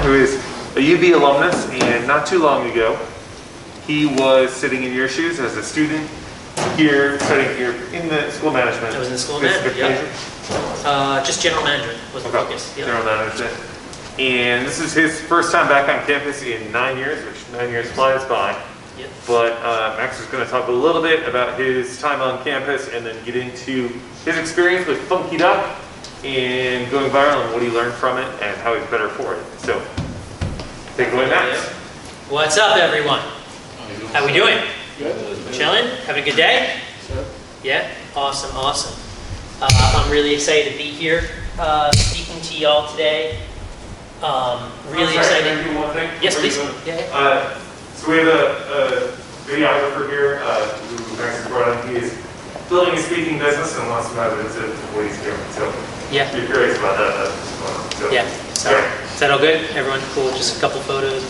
who is a UB alumnus, and not too long ago, he was sitting in your shoes as a student here, studying here in the school management. I was in the school management, yeah. Just general management was the focus. Yep. General management. And this is his first time back on campus in 9 years, which 9 years flies by. Yep. But Max is going to talk a little bit about his time on campus and then get into his experience with Funky Duck and going viral and what he learned from it and how he's better for it. So, take it away, Max. What's up, everyone? How we doing? Good. Chilling? Having a good day? Sure. Yeah? Awesome, awesome. I'm really excited to be here speaking to y'all today. Really excited. Can I do one thing? Yes, please. Yeah. So we have a videographer here who Max has brought on. He is building a speaking business and wants to have evidence of what he's doing. So Yeah. if you're curious about that, that's what's going on. So, Yeah. So, is that all good? Everyone cool? Just a couple photos.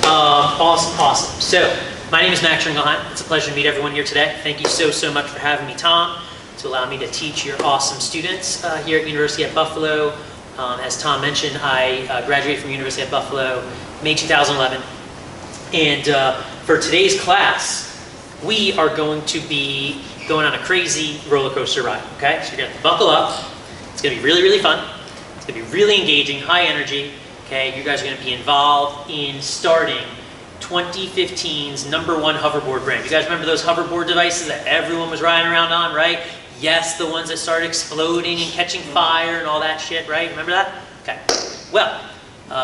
Awesome. So, my name is Max Ringelheim. It's a pleasure to meet everyone here today. Thank you so much for having me, Tom, to allow me to teach your awesome students here at University at Buffalo. As Tom mentioned, I graduated from University at Buffalo May 2011. And for today's class, we are going to be going on a crazy roller coaster ride, okay? So you're going to buckle up. It's going to be really fun. It's going to be really engaging, high energy, okay? You guys are going to be involved in starting 2015's #1 hoverboard brand. You guys remember those hoverboard devices that everyone was riding around on, right? Yes, the ones that started exploding and catching fire and all that shit, right? Remember that? Okay. Well,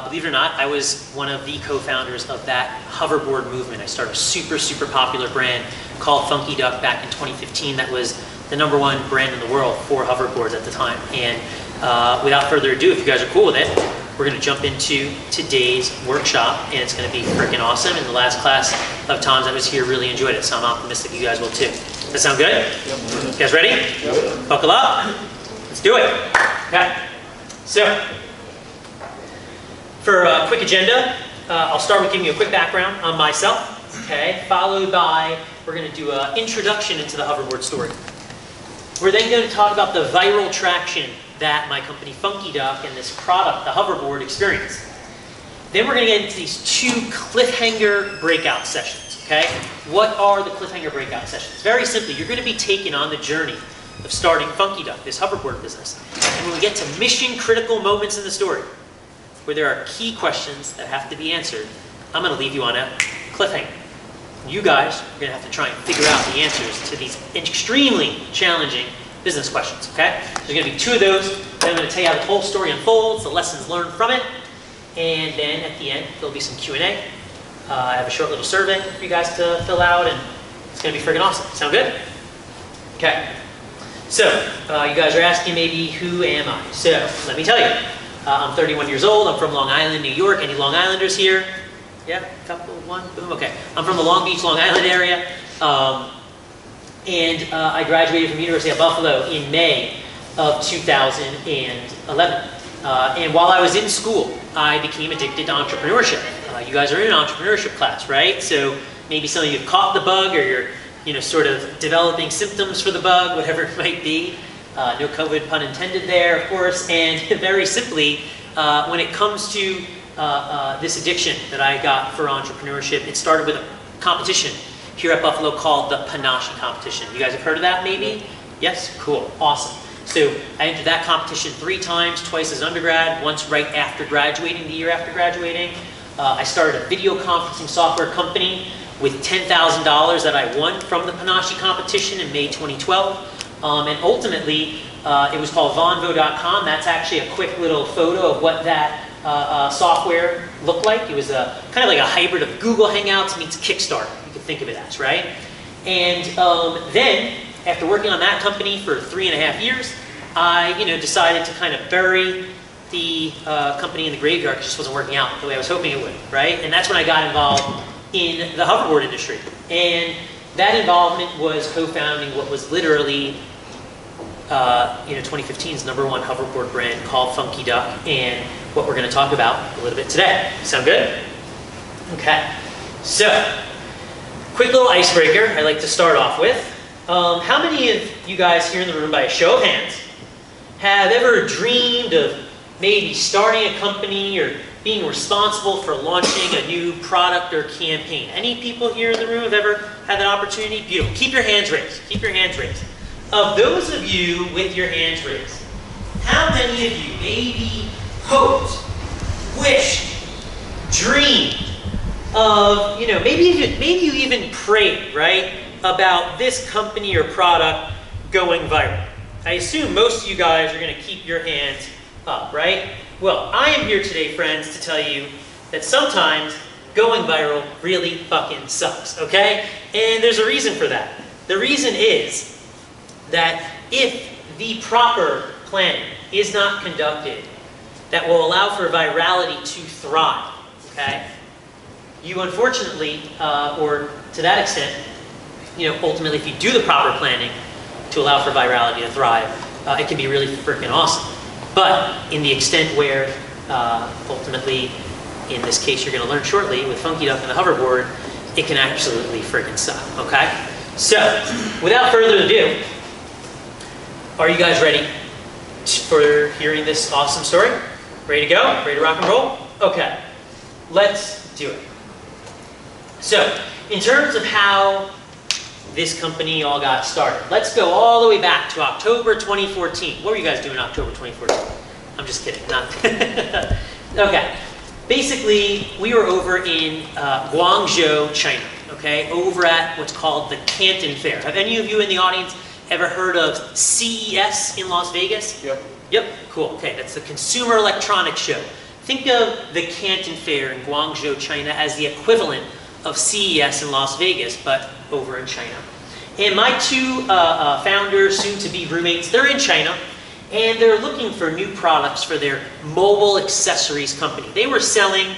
believe it or not, I was one of the co-founders of that hoverboard movement. I started a super popular brand called Funky Duck back in 2015 that was the #1 brand in the world for hoverboards at the time. And without further ado, if you guys are cool with it, we're going to jump into today's workshop, and it's going to be freaking awesome. And the last class of Tom's that was here really enjoyed it, so I'm optimistic you guys will too. Does that sound good? Yep. You guys ready? Yep. Buckle up. Let's do it. Okay. So, for a quick agenda, I'll start with giving you a quick background on myself, okay? Followed by, we're going to do an introduction into the hoverboard story. We're then going to talk about the viral traction that my company Funky Duck and this product, the hoverboard, experienced. Then we're going to get into these 2 cliffhanger breakout sessions, okay? What are the cliffhanger breakout sessions? Very simply, you're going to be taken on the journey of starting Funky Duck, this hoverboard business. And when we get to mission critical moments in the story, where there are key questions that have to be answered, I'm going to leave you on a cliffhanger. You guys are going to have to try and figure out the answers to these extremely challenging business questions, okay? There's going to be 2 of those. Then I'm going to tell you how the whole story unfolds, the lessons learned from it, and then at the end, there'll be some Q&A. I have a short little survey for you guys to fill out, and it's going to be freaking awesome. Sound good? Okay. So, you guys are asking maybe, who am I? So, let me tell you. I'm 31 years old. I'm from Long Island, New York. Any Long Islanders here? Yeah, a couple, one, boom, okay. I'm from the Long Beach, Long Island area. I graduated from University of Buffalo in May of 2011. And while I was in school, I became addicted to entrepreneurship. You guys are in an entrepreneurship class, right? So maybe some of you have caught the bug, or you're sort of developing symptoms for the bug, whatever it might be. No COVID pun intended there, of course. And very simply, when it comes to this addiction that I got for entrepreneurship, it started with a competition here at Buffalo called the Panache competition. You guys have heard of that maybe? Yes? Cool. Awesome. So I entered that competition 3 times, twice as undergrad, once right after graduating, the year after graduating. I started a video conferencing software company with $10,000 that I won from the Panache competition in May 2012. And ultimately, it was called vonvo.com. That's actually a quick little photo of what that software looked like. It was kind of like a hybrid of Google Hangouts meets Kickstarter. You could think of it as, right? And then, after working on that company for 3.5 years, I decided to kind of bury the company in the graveyard. It just wasn't working out the way I was hoping it would, right? And that's when I got involved in the hoverboard industry. And that involvement was co-founding what was literally 2015's #1 hoverboard brand called Funky Duck, and what we're going to talk about a little bit today. Sound good? Okay. So, quick little icebreaker I like to start off with. How many of you guys here in the room, by a show of hands, have ever dreamed of maybe starting a company or being responsible for launching a new product or campaign? Any people here in the room have ever had that opportunity? Beautiful. Keep your hands raised. Keep your hands raised. Of those of you with your hands raised, how many of you maybe hoped, wished, dreamed of, maybe you even prayed, right, about this company or product going viral? I assume most of you guys are going to keep your hands up, right? Well, I am here today, friends, to tell you that sometimes going viral really fucking sucks, okay? And there's a reason for that. The reason is that if the proper planning is not conducted that will allow for virality to thrive, okay? You unfortunately, or to that extent, ultimately if you do the proper planning to allow for virality to thrive, it can be really freaking awesome. But in the extent where, ultimately, in this case you're going to learn shortly with Funky Duck and the Hoverboard, it can absolutely freaking suck, okay? So, without further ado, are you guys ready for hearing this awesome story? Ready to go? Ready to rock and roll? Okay, let's do it. So, in terms of how this company all got started, let's go all the way back to October 2014. What were you guys doing in October 2014? I'm just kidding. Okay. Basically, we were over in Guangzhou, China, okay? Over at what's called the Canton Fair. Have any of you in the audience ever heard of CES in Las Vegas? Yep. Yep, cool. Okay, that's the Consumer Electronics Show. Think of the Canton Fair in Guangzhou, China as the equivalent of CES in Las Vegas, but over in China. And my two founders, soon-to-be roommates, they're in China, and they're looking for new products for their mobile accessories company. They were selling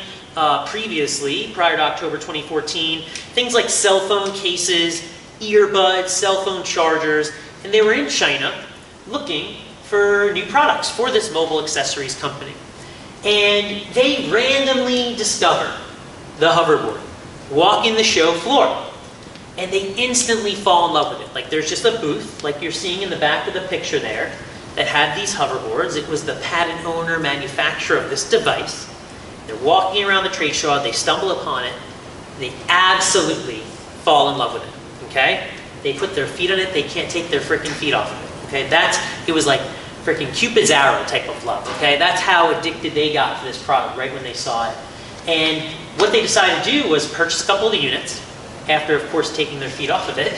previously, prior to October 2014, things like cell phone cases, earbuds, cell phone chargers, and they were in China looking for new products for this mobile accessories company. And they randomly discover the hoverboard, walk in the show floor, and they instantly fall in love with it. Like there's just a booth, like you're seeing in the back of the picture there, that had these hoverboards. It was the patent owner, manufacturer of this device. They're walking around the trade show, they stumble upon it, they absolutely fall in love with it, okay? They put their feet on it, they can't take their freaking feet off of it, okay? It was like freaking Cupid's arrow type of love, okay? That's how addicted they got to this product right when they saw it. And what they decided to do was purchase a couple of the units, after of course taking their feet off of it,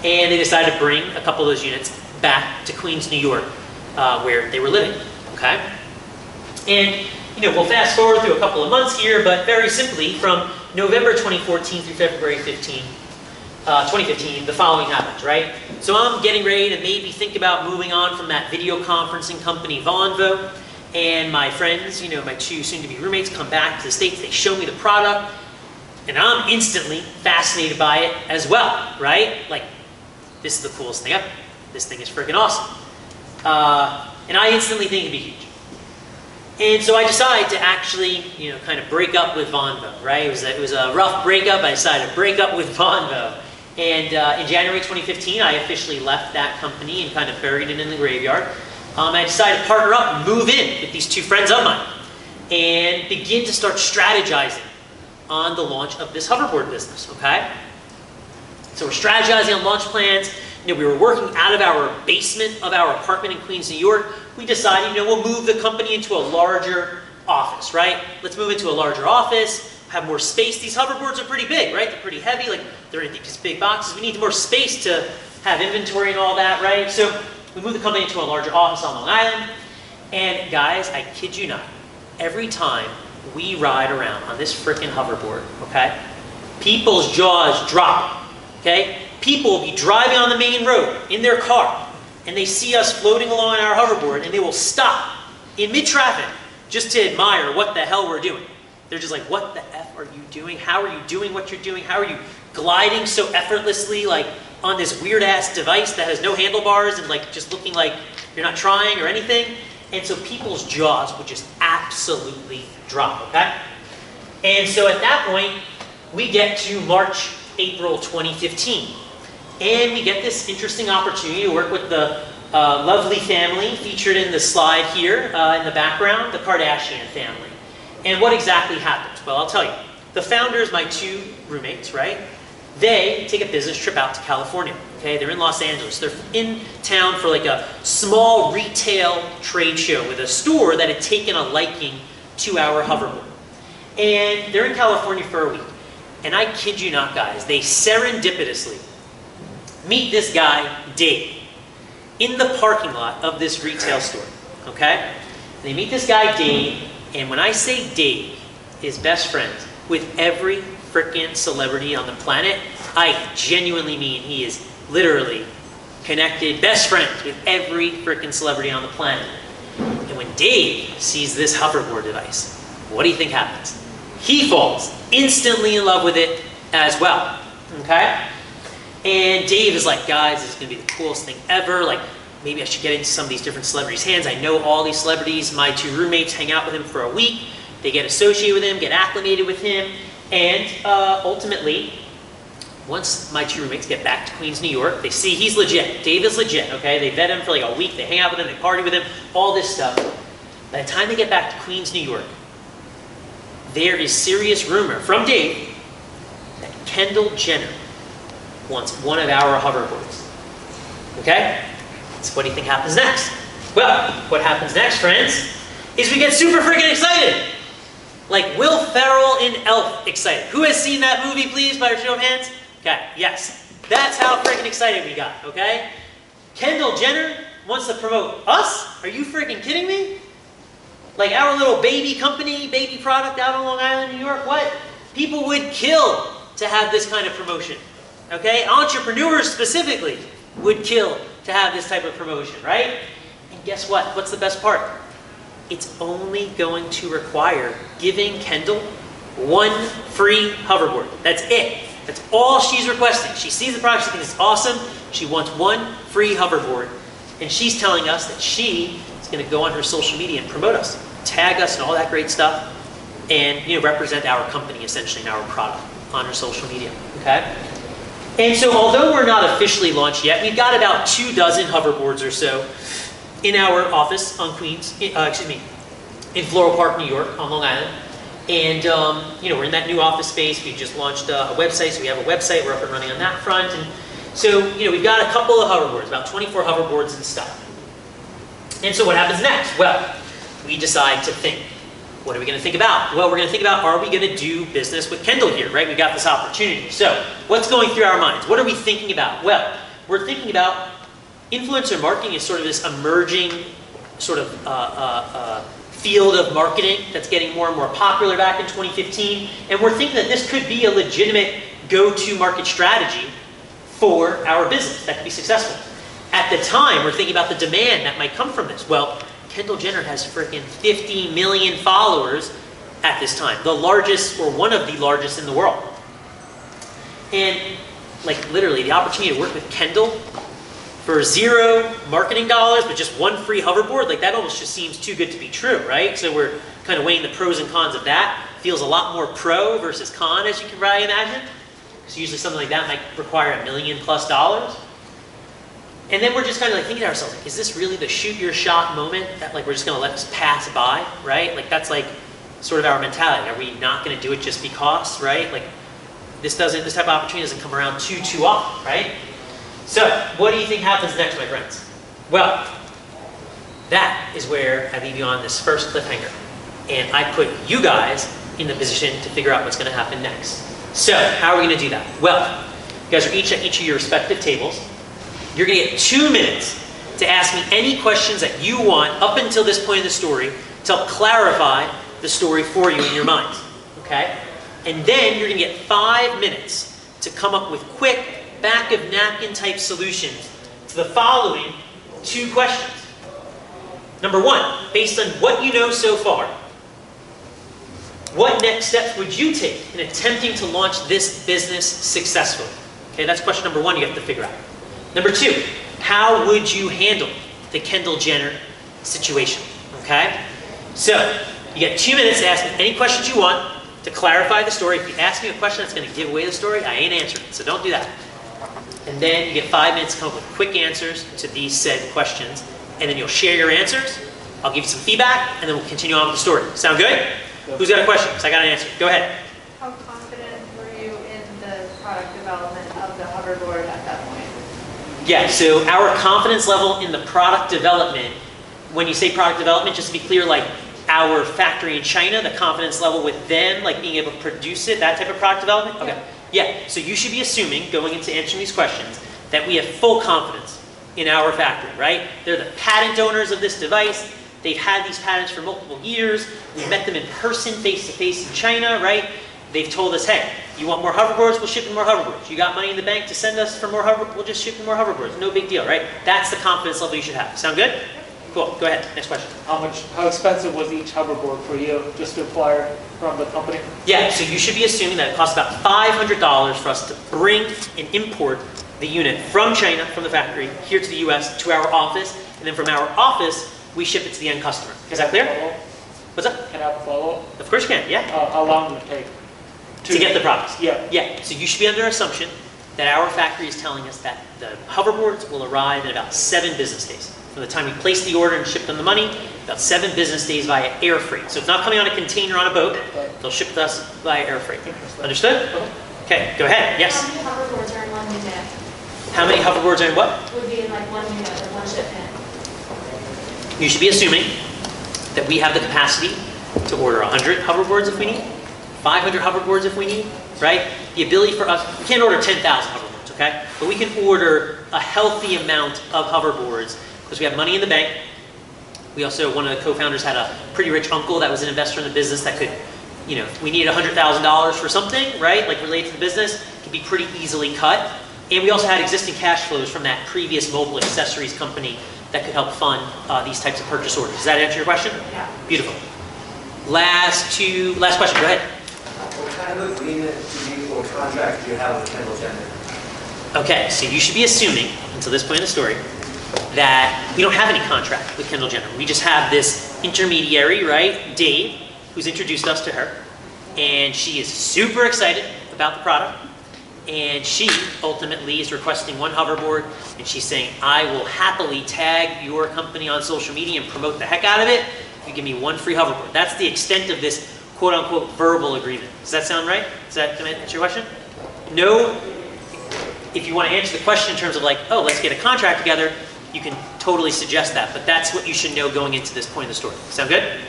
and they decided to bring a couple of those units back to Queens, New York, where they were living, okay? And, we'll fast forward through a couple of months here, but very simply, from November 2014 through February 2015, the following happens, right? So I'm getting ready to maybe think about moving on from that video conferencing company, Vonvo, and my friends, my two soon-to-be roommates come back to the States, they show me the product, and I'm instantly fascinated by it as well, right? Like, this is the coolest thing ever. This thing is freaking awesome. And I instantly think it'd be huge. And so I decided to actually, kind of break up with Vonvo, right? It was a rough breakup. I decided to break up with Vonvo. And in January 2015, I officially left that company and kind of buried it in the graveyard. I decided to partner up and move in with these two friends of mine and begin to start strategizing on the launch of this hoverboard business, okay? So we're strategizing on launch plans. We were working out of our basement of our apartment in Queens, New York. We decided, we'll move the company into a larger office, right? Let's move into a larger office, have more space. These hoverboards are pretty big, right? They're pretty heavy, like they're in these big boxes. We need more space to have inventory and all that, right? So we moved the company into a larger office on Long Island. And guys, I kid you not, every time we ride around on this freaking hoverboard, okay, people's jaws drop, okay? People will be driving on the main road in their car, and they see us floating along on our hoverboard, and they will stop in mid-traffic just to admire what the hell we're doing. They're just like, what the F are you doing? How are you doing what you're doing? How are you gliding so effortlessly, like, on this weird-ass device that has no handlebars and, like, just looking like you're not trying or anything? And so people's jaws would just absolutely drop, okay? And so at that point, we get to March, April 2015. And we get this interesting opportunity to work with the lovely family featured in the slide here in the background, the Kardashian family. And what exactly happened? Well, I'll tell you. The founders, my two roommates, right? They take a business trip out to California. Okay, they're in Los Angeles. They're in town for like a small retail trade show with a store that had taken a liking to our hoverboard. And they're in California for a week. And I kid you not, guys, they serendipitously meet this guy, Dave, in the parking lot of this retail store. Okay? They meet this guy, Dave, and when I say Dave is best friends with every freaking celebrity on the planet, I genuinely mean he is literally connected, best friends with every freaking celebrity on the planet. And when Dave sees this hoverboard device, what do you think happens? He falls instantly in love with it as well. Okay? And Dave is like, guys, this is going to be the coolest thing ever. Like, maybe I should get into some of these different celebrities' hands. I know all these celebrities. My two roommates hang out with him for a week. They get associated with him, get acclimated with him. And ultimately, once my two roommates get back to Queens, New York, they see he's legit. Dave is legit, okay? They vet him for like a week. They hang out with him. They party with him. All this stuff. By the time they get back to Queens, New York, there is serious rumor from Dave that Kendall Jenner wants one of our hoverboards. Okay? So what do you think happens next? Well, what happens next, friends, is we get super freaking excited. Like Will Ferrell in Elf excited. Who has seen that movie, please, by a show of hands? Okay, yes. That's how freaking excited we got, okay? Kendall Jenner wants to promote us? Are you freaking kidding me? Like our little baby company, baby product out on Long Island, New York, what? People would kill to have this kind of promotion, okay? Entrepreneurs specifically would kill to have this type of promotion, right? And guess what? What's the best part? It's only going to require giving Kendall one free hoverboard. That's it. That's all she's requesting. She sees the product, she thinks it's awesome. She wants one free hoverboard. And she's telling us that she is going to go on her social media and promote us, tag us and all that great stuff, and represent our company essentially and our product on her social media. Okay? And so although we're not officially launched yet, we've got about 24 hoverboards or so in our office on Queens, in Floral Park, New York, on Long Island. And, we're in that new office space. We just launched a website, so we have a website. We're up and running on that front. And so, we've got a couple of hoverboards, about 24 hoverboards and stuff. And so what happens next? Well, we decide to think. What are we going to think about? Well, we're going to think about, are we going to do business with Kendall here, right? We've got this opportunity. So what's going through our minds? What are we thinking about? Well, we're thinking about influencer marketing is sort of this emerging sort of field of marketing that's getting more and more popular back in 2015. And we're thinking that this could be a legitimate go-to market strategy for our business that could be successful. At the time, we're thinking about the demand that might come from this. Well, Kendall Jenner has freaking 50 million followers at this time. The largest, or one of the largest in the world. And, like, literally, the opportunity to work with Kendall for $0 marketing dollars, but just one free hoverboard, like, that almost just seems too good to be true, right? So we're kind of weighing the pros and cons of that. Feels a lot more pro versus con, as you can probably imagine. Because usually something like that might require $1 million+. And then we're just kind of like thinking to ourselves, like, is this really the shoot your shot moment that like we're just going to let this pass by, right? Like that's like sort of our mentality. Are we not going to do it just because, right? Like this type of opportunity doesn't come around too often, right? So what do you think happens next, my friends? Well, that is where I leave you on this first cliffhanger. And I put you guys in the position to figure out what's going to happen next. So how are we going to do that? Well, you guys are each at each of your respective tables. You're going to get 2 minutes to ask me any questions that you want up until this point in the story to help clarify the story for you in your minds. Okay? And then you're going to get 5 minutes to come up with quick, back-of-napkin type solutions to the following 2 questions. Number 1, based on what you know so far, what next steps would you take in attempting to launch this business successfully? Okay, that's question number 1 you have to figure out. Number 2, how would you handle the Kendall Jenner situation? Okay? So, you get 2 minutes to ask me any questions you want to clarify the story. If you ask me a question that's going to give away the story, I ain't answering it, so don't do that. and then you get 5 minutes to come up with quick answers to these said questions, and then you'll share your answers. I'll give you some feedback, and then we'll continue on with the story. Sound good? Who's got a question? Because I got an answer. Go ahead. How confident were you in the product development of the hoverboard at that point? Yeah, so our confidence level in the product development, when you say product development, just to be clear, like our factory in China, the confidence level with them, like being able to produce it, that type of product development? Okay. Yeah, so you should be assuming, going into answering these questions, that we have full confidence in our factory, right? They're the patent owners of this device. They've had these patents for multiple years. We met them in person, face-to-face in China, right? They've told us, hey, you want more hoverboards? We'll ship you more hoverboards. You got money in the bank to send us for more hoverboards? We'll just ship you more hoverboards. No big deal, right? That's the confidence level you should have. Sound good? Cool. Go ahead. Next question. How expensive was each hoverboard for you, just to acquire from the company? Yeah, so you should be assuming that it costs about $500 for us to bring and import the unit from China, from the factory, here to the US, to our office, and then from our office, we ship it to the end customer. Is that clear? What's up? Can I have a follow-up? Of course you can, yeah. How long did it take? To get the products? Yeah. Yeah, so you should be under assumption that our factory is telling us that the hoverboards will arrive in about 7 business days. From the time we place the order and ship them the money, about 7 business days via air freight. So it's not coming on a container on a boat. They'll ship to us via air freight. Understood? Okay, go ahead. Yes? How many hoverboards are in one unit? How many hoverboards are in what? Would be in like one unit or one shipment. You should be assuming that we have the capacity to order 100 hoverboards if we need, 500 hoverboards if we need, right? The ability for us, we can't order 10,000 hoverboards, okay? But we can order a healthy amount of hoverboards because we have money in the bank. We also, one of the co-founders had a pretty rich uncle that was an investor in the business that could, you know, if we needed $100,000 for something, right? Like related to the business, it could be pretty easily cut. And we also had existing cash flows from that previous mobile accessories company that could help fund these types of purchase orders. Does that answer your question? Yeah. Beautiful. Last question, go ahead. What kind of agreement do you or contract do you have with Kendall Jenner? Okay, so you should be assuming, until this point in the story, that we don't have any contract with Kendall Jenner. We just have this intermediary, right, Dave, who's introduced us to her, and she is super excited about the product, and she ultimately is requesting 1 hoverboard, and she's saying, I will happily tag your company on social media and promote the heck out of it if you give me 1 free hoverboard. That's the extent of this quote-unquote verbal agreement. Does that sound right? Does that answer your question? No. If you want to answer the question in terms of like, oh, let's get a contract together, you can totally suggest that, but that's what you should know going into this point in the story. Sound good?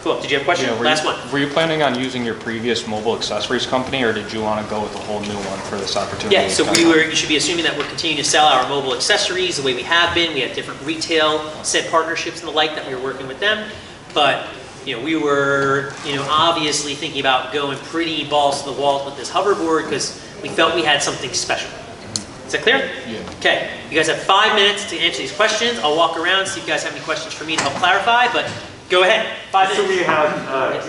Cool. Did you have a question? Yeah, Last one. Were you planning on using your previous mobile accessories company, or did you want to go with a whole new one for this opportunity? Yeah, so you should be assuming that we're continuing to sell our mobile accessories the way we have been. We have different retail set partnerships and the like that we were working with them. But, you know, we were, you know, obviously thinking about going pretty balls to the wall with this hoverboard because we felt we had something special. Is that clear? Yeah. Okay, you guys have 5 minutes to answer these questions. I'll walk around, see if you guys have any questions for me to help clarify, but go ahead. 5 So minutes. we have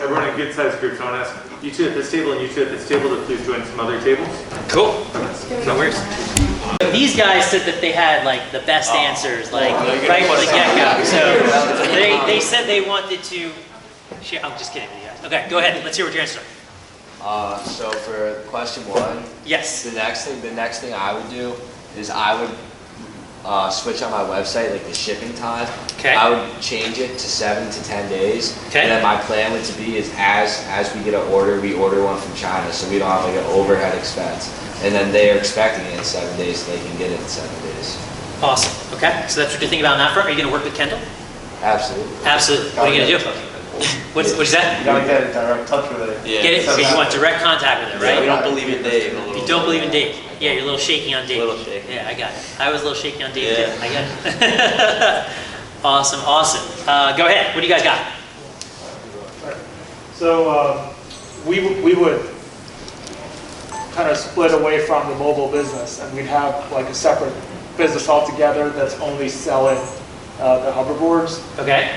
everyone in good sized groups. I want to ask you 2 at this table and you 2 at this table to please join some other tables. Cool. No worries. These guys said that they had like the best answers, like right from the get-go. So they said they wanted to share. I'm just kidding with you guys. Okay, go ahead. Let's hear what your answers are. So for question 1, Yes. the next thing I would do is I would switch on my website like the shipping time. Okay. I would change it to 7 to 10 days. Okay. And then my plan would to be is as we get an order, we order one from China, so we don't have like an overhead expense. And then they are expecting it in 7 days, so they can get it in 7 days. Awesome. Okay, so that's what you're thinking about on that front. Are you going to work with Kendall? Absolutely. Absolutely. What are you going to do? What's that? You gotta get in direct touch with it. Yeah. Get it? Okay, you want direct contact with it, right? We don't believe in Dave. You don't believe in Dave. Yeah, you're a little shaky on Dave. A little shaky. Yeah, I got it. I was a little shaky on Dave Yeah. too. I got it. Awesome. Go ahead. What do you guys got? So we would kind of split away from the mobile business, and we'd have like a separate business altogether that's only selling the hoverboards. Okay.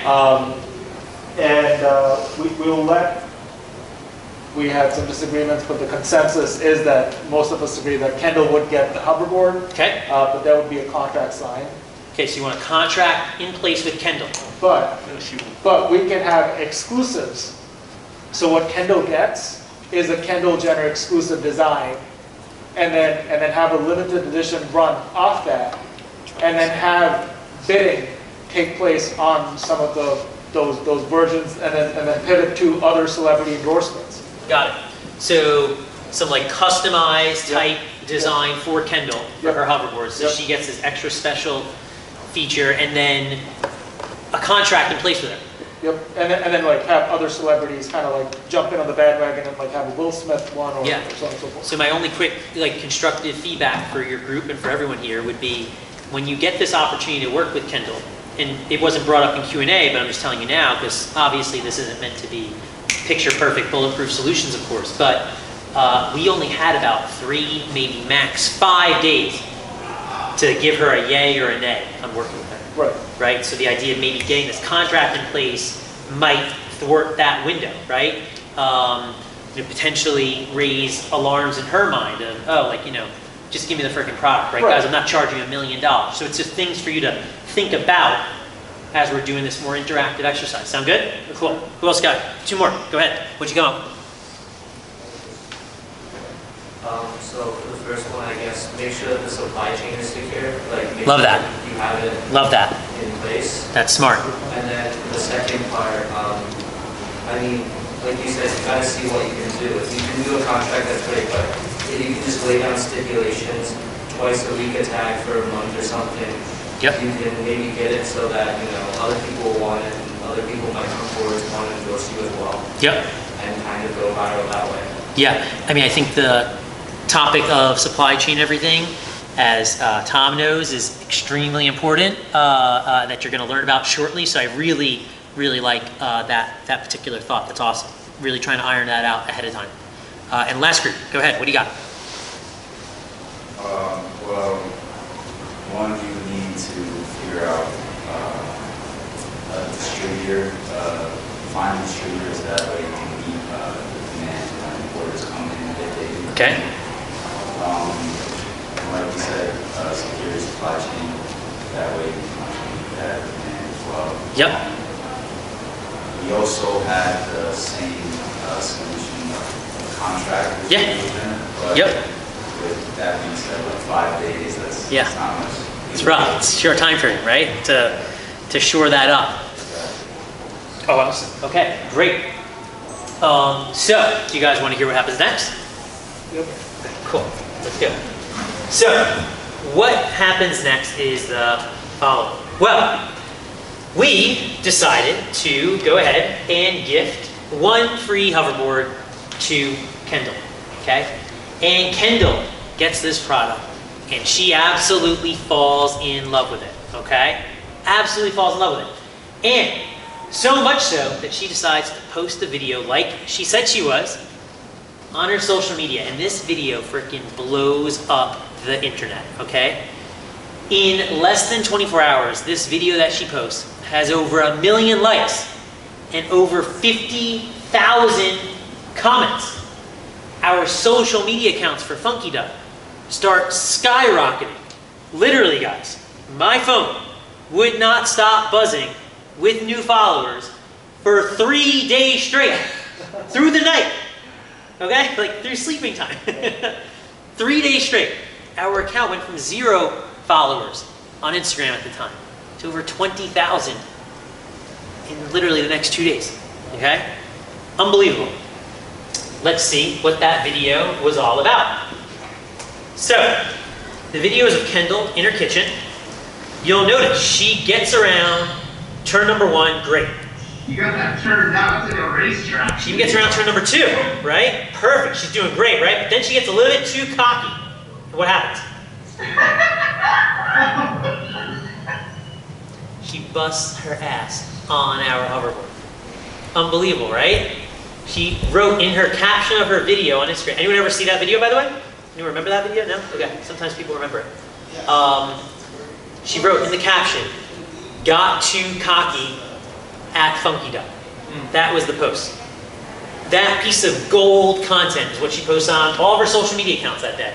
We had some disagreements, but the consensus is that most of us agree that Kendall would get the hoverboard, Okay. but that would be a contract signed. Okay, so you want a contract in place with Kendall. But we can have exclusives. So what Kendall gets is a Kendall Jenner exclusive design and then have a limited edition run off that, and then have bidding take place on some of those versions, and then pivot to other celebrity endorsements. Got it. So some like customized type design for Kendall for her hoverboard, so she gets this extra special feature, and then a contract in place with her. Yep, and then like have other celebrities kind of like jump in on the bandwagon and like have a Will Smith one or so on and so forth. So my only quick like constructive feedback for your group and for everyone here would be, when you get this opportunity to work with Kendall, and it wasn't brought up in Q&A, but I'm just telling you now, because obviously this isn't meant to be picture perfect bulletproof solutions, of course, but we only had about 3, maybe max 5 days to give her a yay or a nay on working with her. Right? So the idea of maybe getting this contract in place might thwart that window, right? Potentially raise alarms in her mind of, oh, like, just give me the freaking product, right? Guys, I'm not charging $1 million. So it's just things for you to think about as we're doing this more interactive exercise. Sound good? Cool. Who else got it? 2 more. Go ahead. What'd you come up with? So for the first one, I guess, make sure that the supply chain is secure. Like, make Love sure that. You have it Love that. in place. That's smart. And then the second part, I mean, like you said, you gotta see what you can do. If you can do a contract, that's great, but if you can just lay down stipulations, twice a week attack for a month or something, you can maybe get it so that, other people will want it, and other people might come forward to want to endorse you as well. And kind of go viral that way. Yeah, I mean, I think the topic of supply chain everything, as Tom knows, is extremely important, that you're going to learn about shortly. So I really, really like that particular thought. That's awesome. Really trying to iron that out ahead of time. And last group, go ahead. What do you got? Well, one, you need to figure out a distributor, find distributors that way you can meet the demand when orders come in that they do. Okay. Like you said, secure supply chain, that way you can meet that demand as well. Yep. We also had the same solution of contract with them, but with that being said, like 5 days, that's not much. It's rough. It's short time frame, right? To shore that up. Oh, awesome. Okay, great. So, do you guys want to hear what happens next? Yep. Cool. Let's go. So, what happens next is the following. Well, we decided to go ahead and gift 1 free hoverboard to Kendall. Okay? And Kendall gets this product, and she absolutely falls in love with it. Okay? Absolutely falls in love with it. And so much so that she decides to post a video like she said she was on her social media, and this video freaking blows up the internet, okay? In less than 24 hours, this video that she posts has over 1 million likes and over 50,000 comments. Our social media accounts for Funky Duck start skyrocketing. Literally, guys, my phone would not stop buzzing with new followers for 3 days straight, through the night. Okay? Like through sleeping time. 3 days straight. Our account went from 0 followers on Instagram at the time to over 20,000 in literally the next 2 days. Okay? Unbelievable. Let's see what that video was all about. So, the video is of Kendall in her kitchen. You'll notice she gets around turn number 1, great. You got that turned out to a racetrack. She gets around turn number 2, right? Perfect, she's doing great, right? But then she gets a little bit too cocky. And what happens? She busts her ass on our hoverboard. Unbelievable, right? She wrote in her caption of her video on Instagram. Anyone ever see that video, by the way? Anyone remember that video? No? Okay, sometimes people remember it. She wrote in the caption, "Got too cocky at Funky Duck." That was the post. That piece of gold content is what she posts on all of her social media accounts that day.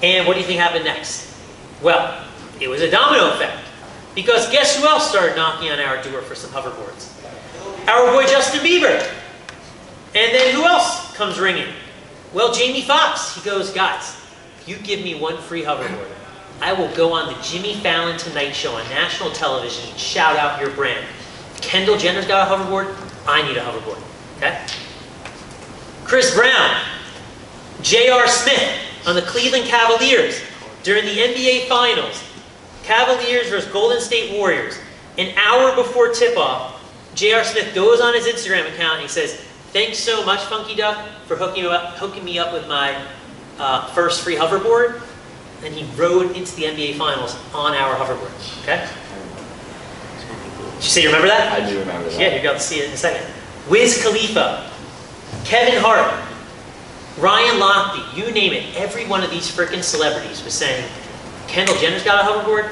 And what do you think happened next? Well, it was a domino effect. Because guess who else started knocking on our door for some hoverboards? Our boy Justin Bieber. And then who else comes ringing? Well, Jamie Foxx, he goes, guys, if you give me one free hoverboard, I will go on the Jimmy Fallon Tonight Show on national television and shout out your brand. If Kendall Jenner's got a hoverboard, I need a hoverboard, okay? Chris Brown, J.R. Smith on the Cleveland Cavaliers during the NBA Finals. Cavaliers versus Golden State Warriors. An hour before tip-off, J.R. Smith goes on his Instagram account and he says, thanks so much, Funky Duck, for hooking me up with my first free hoverboard. And he rode into the NBA Finals on our hoverboard, okay? Did you say you remember that? I do remember that. Yeah, you're about to see it in a second. Wiz Khalifa, Kevin Hart, Ryan Lochte, you name it. Every one of these freaking celebrities was saying, Kendall Jenner's got a hoverboard,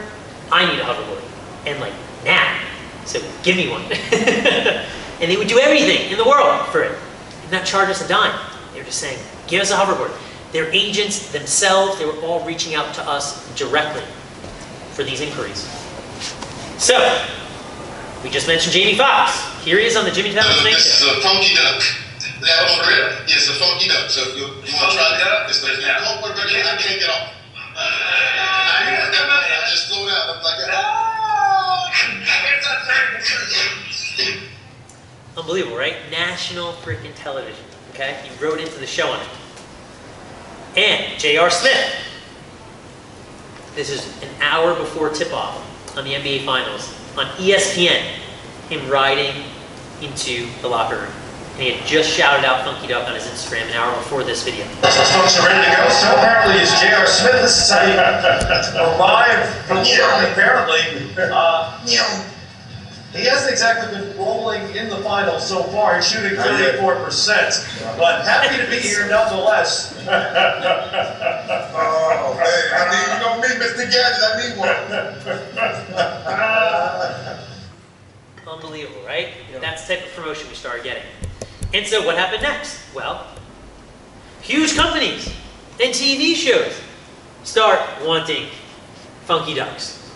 I need a hoverboard. And like, now. So give me one. And they would do everything in the world for it. And not charge us a dime. They were just saying, give us a hoverboard. Their agents themselves, they were all reaching out to us directly for these inquiries. So, we just mentioned Jamie Foxx. Here he is on the Jimmy Fallon Tonight This Show. is a funky duck. That on grip. Yes, a funky duck. So you want to try that? It's like, don't put it I can't get off. I just slow down. I'm like, Unbelievable, right? National freaking television, okay? He wrote into the show on it. And J.R. Smith. This is an hour before tip-off on the NBA Finals on ESPN. Him riding into the locker room. And he had just shouted out Funky Duck on his Instagram an hour before this video. Folks are ready to go. So apparently is J.R. Smith. This is how you arrive from the apparently. He hasn't exactly been rolling in the finals so far. He's shooting 34%. But happy to be here nonetheless. oh, hey, I mean, you know me, Mr. Gadget, I need one. Unbelievable, right? That's the type of promotion we started getting. And so what happened next? Well, huge companies and TV shows start wanting Funky Ducks.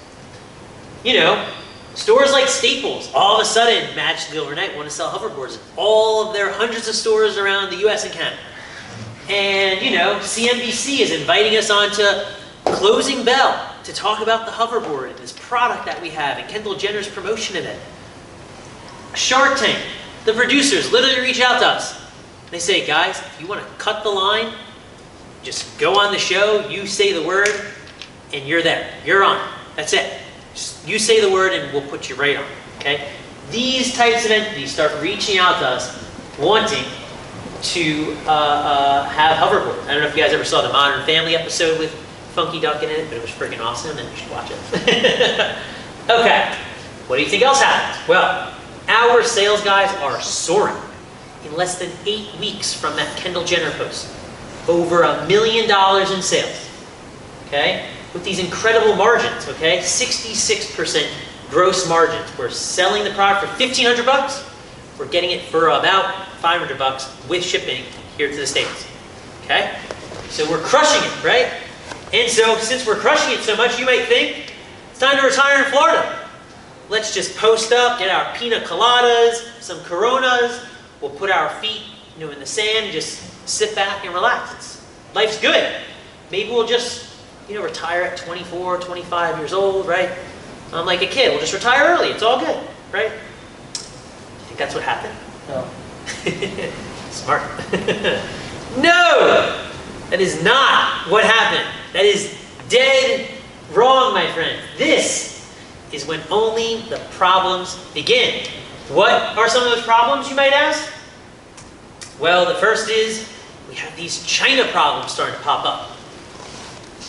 You know, stores like Staples, all of a sudden, magically overnight, want to sell hoverboards in all of their hundreds of stores around the US and Canada. And, you know, CNBC is inviting us on to Closing Bell to talk about the hoverboard and this product that we have and Kendall Jenner's promotion of it. Shark Tank, the producers literally reach out to us. They say, guys, if you want to cut the line, just go on the show, you say the word, and you're there. You're on. That's it. Just you say the word and we'll put you right on. Okay? These types of entities start reaching out to us, wanting to have hoverboard. I don't know if you guys ever saw the Modern Family episode with Funky Duck in it, but it was freaking awesome, and you should watch it. Okay, what do you think else happened? Well, our sales guys are soaring. In less than 8 weeks from that Kendall Jenner post, over $1 million in sales. Okay, with these incredible margins. Okay, 66% gross margins. We're selling the product for $1,500. We're getting it for about $500 with shipping here to the States. Okay? So we're crushing it, right? And so since we're crushing it so much, you might think it's time to retire in Florida. Let's just post up, get our pina coladas, some Coronas. We'll put our feet, in the sand and just sit back and relax. Life's good. Maybe we'll just, retire at 24, 25 years old, right? I'm like a kid. We'll just retire early. It's all good, right? That's what happened? No. Smart. No! That is not what happened. That is dead wrong, my friend. This is when only the problems begin. What are some of those problems, you might ask? Well, the first is we have these China problems starting to pop up.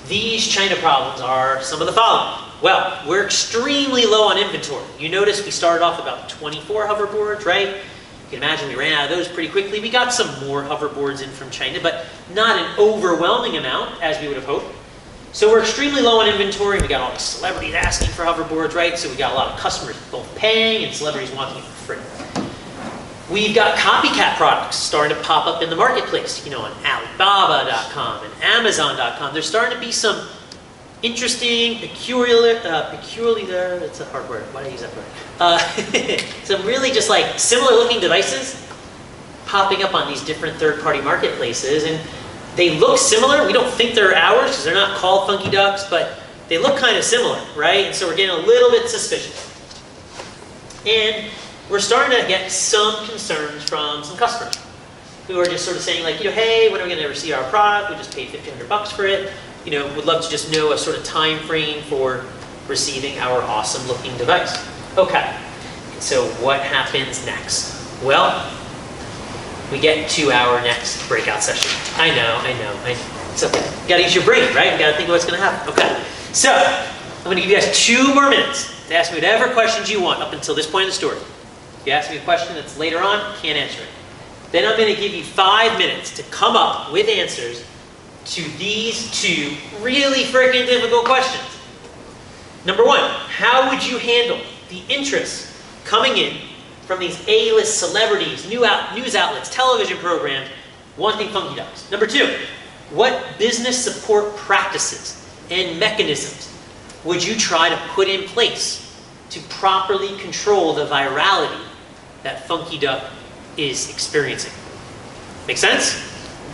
These China problems are some of the following. Well, we're extremely low on inventory. You notice we started off about 24 hoverboards, right? You can imagine we ran out of those pretty quickly. We got some more hoverboards in from China, but not an overwhelming amount as we would have hoped. So we're extremely low on inventory. We got all the celebrities asking for hoverboards, right? So we got a lot of customers both paying and celebrities wanting it for free. We've got copycat products starting to pop up in the marketplace, on Alibaba.com and Amazon.com. There's starting to be some interesting, peculiar, that's a hard word. Why did I use that word? Some really just like similar looking devices popping up on these different third-party marketplaces. And They look similar. We don't think they're ours because they're not called Funky Ducks, but they look kind of similar, right? And so we're getting a little bit suspicious. And we're starting to get some concerns from some customers who are just sort of saying like, hey, when are we going to receive our product? We just paid $1,500 for it. Would love to just know a sort of time frame for receiving our awesome looking device. Okay, so what happens next? Well, we get to our next breakout session. I know. It's okay. You gotta use your brain, right? You gotta think of what's gonna happen. Okay, so I'm gonna give you guys 2 more minutes to ask me whatever questions you want up until this point in the story. If you ask me a question that's later on, can't answer it. Then I'm gonna give you 5 minutes to come up with answers to these 2 really freaking difficult questions. Number 1, how would you handle the interest coming in from these A-list celebrities, news outlets, television programs, wanting Funky Ducks? Number 2, what business support practices and mechanisms would you try to put in place to properly control the virality that Funky Duck is experiencing? Make sense?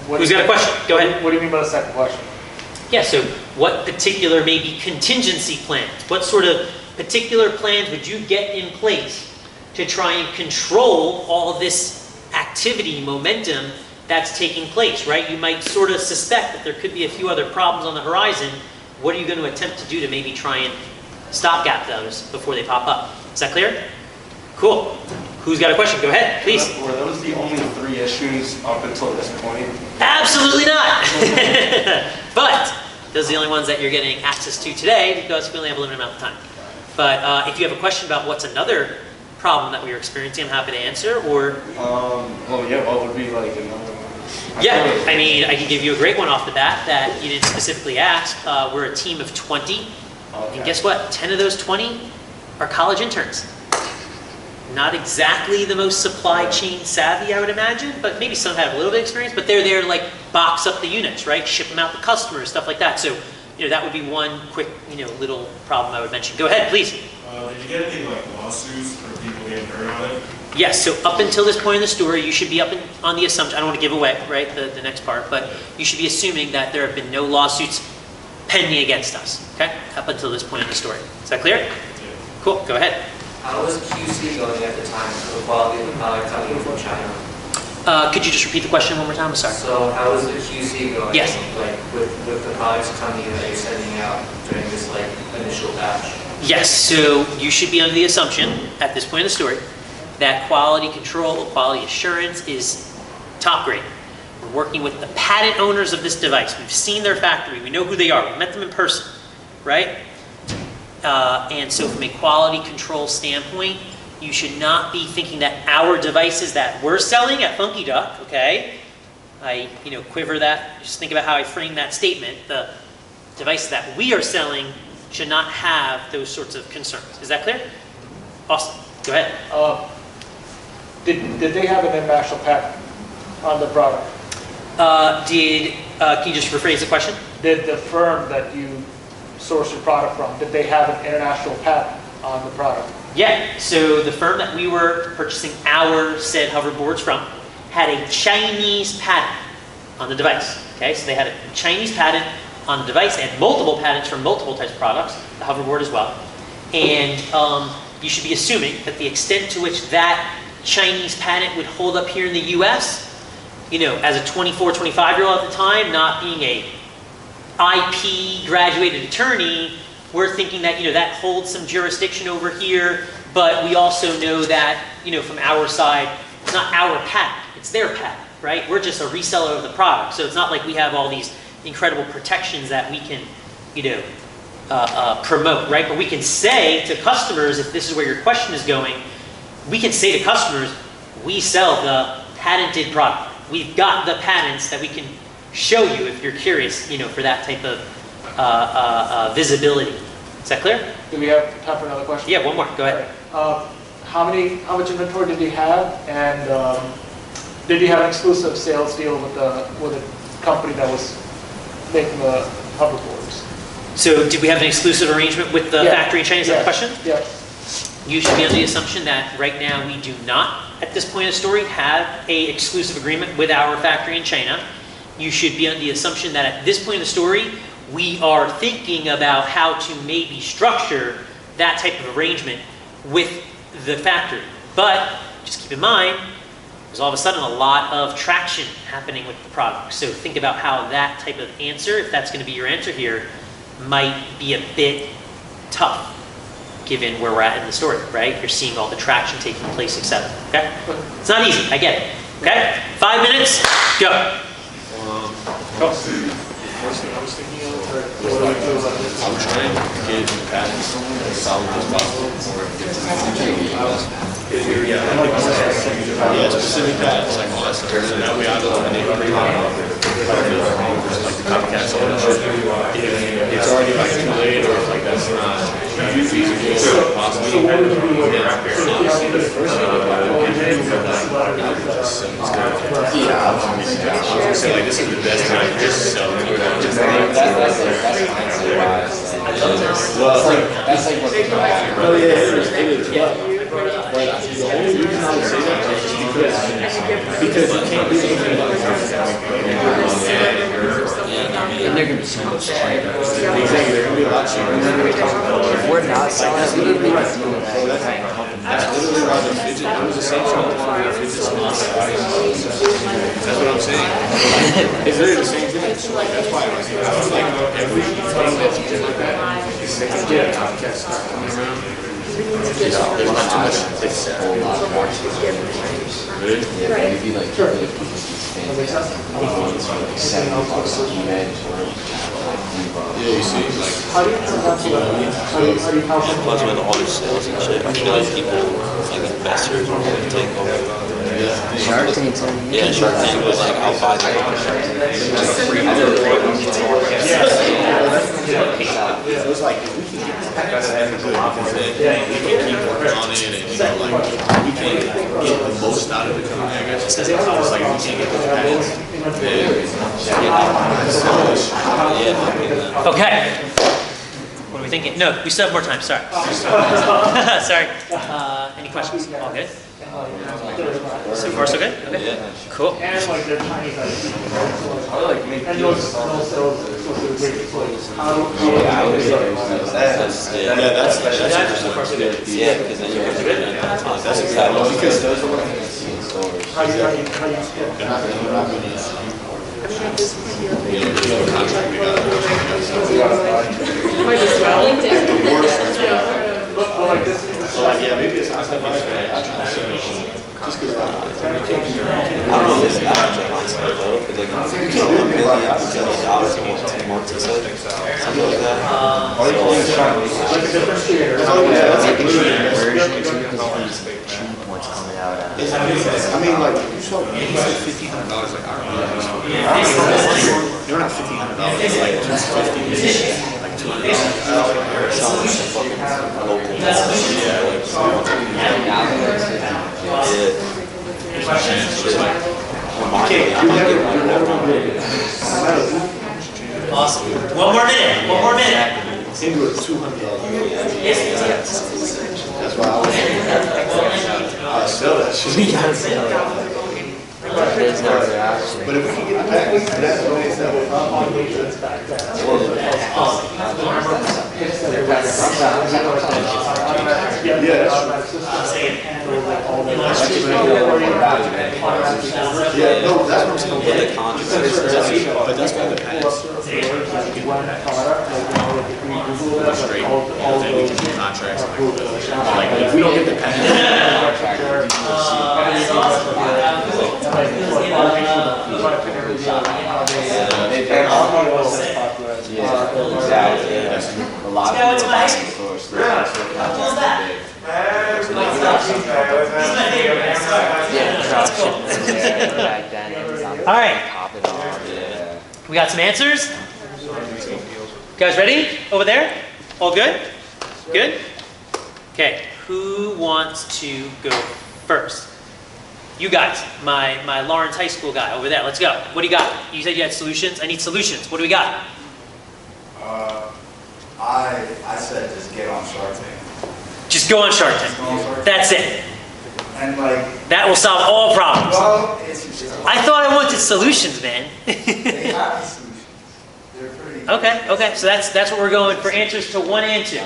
Who's got a question? Go ahead. What do you mean by the second question? Yeah, so what particular maybe contingency plans, what sort of particular plans would you get in place to try and control all of this activity, momentum that's taking place, right? You might sort of suspect that there could be a few other problems on the horizon. What are you going to attempt to do to maybe try and stopgap those before they pop up? Is that clear? Cool. Who's got a question? Go ahead, please. Were those the only 3 issues up until this point? Absolutely not. But those are the only ones that you're getting access to today because we only have a limited amount of time. But if you have a question about what's another problem that we were experiencing, I'm happy to answer. Or what would be like another one? Yeah, I mean, I can give you a great one off the bat that you didn't specifically ask. We're a team of 20, and guess what? 10 of those 20 are college interns. Not exactly the most supply chain savvy, I would imagine, but maybe some have a little bit of experience, but they're there to like box up the units, right? Ship them out to customers, stuff like that. So, that would be one quick, little problem I would mention. Go ahead, please. Did you get any like lawsuits for people getting hurt on it? Yes, so up until this point in the story, you should be on the assumption, I don't want to give away, right, the next part, but you should be assuming that there have been no lawsuits pending against us, okay? Up until this point in the story. Is that clear? Yeah. Cool, go ahead. How was QC going at the time for the quality of the product coming in from China? Could you just repeat the question one more time? I'm sorry. So how was the QC going? Yes. Like with the products coming in that you're sending out during this like initial batch? Yes, so you should be under the assumption at this point in the story that quality control, quality assurance is top grade. We're working with the patent owners of this device. We've seen their factory. We know who they are. We met them in person, right? And so from a quality control standpoint, you should not be thinking that our devices that we're selling at Funky Duck, okay? I, quiver that. Just think about how I frame that statement. The devices that we are selling should not have those sorts of concerns. Is that clear? Awesome. Go ahead. Did they have an international patent on the product? Can you just rephrase the question? Did the firm that you source your product from, did they have an international patent on the product? Yeah, so the firm that we were purchasing our said hoverboards from had a Chinese patent on the device. Okay, so they had a Chinese patent on the device. They had multiple patents for multiple types of products, the hoverboard as well. And you should be assuming that the extent to which that Chinese patent would hold up here in the US, as a 24, 25-year-old at the time, not being a IP graduated attorney, we're thinking that, that holds some jurisdiction over here, but we also know that, from our side, it's not our patent, it's their patent, right? We're just a reseller of the product. So it's not like we have all these incredible protections that we can, promote, right? But we can say to customers, if this is where your question is going, we can say to customers, we sell the patented product. We've got the patents that we can show you if you're curious, for that type of visibility. Is that clear? Do we have time for another question? Yeah, one more. Go ahead. How much inventory did you have, and did you have an exclusive sales deal with a company that was making the hoverboards? So did we have an exclusive arrangement with the factory in China? Is that the question? Yeah. You should be under the assumption that right now we do not, at this point in the story, have an exclusive agreement with our factory in China. you should be under the assumption that at this point in the story, we are thinking about how to maybe structure that type of arrangement with the factory. But just keep in mind, there's all of a sudden a lot of traction happening with the product. So think about how that type of answer, if that's going to be your answer here, might be a bit tough given where we're at in the story, right? You're seeing all the traction taking place, etc. Okay? It's not easy, I get it. Okay? 5 minutes, go. First thing I was thinking of was like, I'm trying to get patents as solid as possible. Yeah, specific patents, like all that stuff. So that way I don't eliminate like the copycats on it. If it's already like too late or if like that's not feasible or possible. Yeah, I was gonna say like this is the best time to just sell it. That's like what they do. Oh yeah, it is. But the only reason I would say that is just because you can't do anything like And they're going to be so much cheaper. exactly, they're gonna be a lot cheaper. If we're not selling it, we need to make a deal with That's literally why the fidget, it was the same shop for the fidget spinners. That's what I'm saying. It's literally the same thing. So like, that's why I was like everything that's just like that. They can get a copycat start coming around. There's not too much. It's a whole lot more. Really? Yeah, maybe like really put these fans like $7 each Yeah, you see, like, plus with all the sales and shit, I feel like people, like investors, are going to take over. Shark Tank. Yeah, Shark Tank was like, I'll buy that. So it's like, if we can get this package, we can keep working on it, and you know, like, we can get the most out of the company, I guess. It's like, if we can't get those patents, Okay. What are we thinking? No, we still have more time. Sorry. Sorry. Any questions? All good? So far, so good? Okay. Yeah. Cool. And like their Chinese items. I would like make And those sales supposed to be great employees. That's yeah, because then you're going to that's exactly because those are what I see in stores. How you Contract we got. Yeah, maybe it's not just because I don't know this concept though, but like $1 billion in months or something like that. I mean, like, you saw $1,500, like, I don't know. They're not $1,500, like, $250, like, $200. Selling some fucking local Awesome. One more minute. One more minute. Into a $200. Yes. That's why I sell that shit. We gotta sell it. There's no other option. But if we can get the package, that's what they sell it. Yeah, that's true. Yeah, no, that's what I'm saying. Yeah, the contract. But that's why the patents. Straight, and then we can do contracts like if we don't get the patent. A lot of people buy stores. All right. We got some answers? You guys ready? Over there? All good? Good? Okay. Who wants to go first? You guys, my Lawrence High School guy over there. Let's go. What do you got? You said you had solutions. I need solutions. What do we got? I said just get on Shark Tank. Just go on Shark Tank. That's it. And like, that will solve all problems. well, I thought I wanted to solutions, man. They have the solutions. They're pretty. Okay. So that's what we're going for answers to 1 and 2.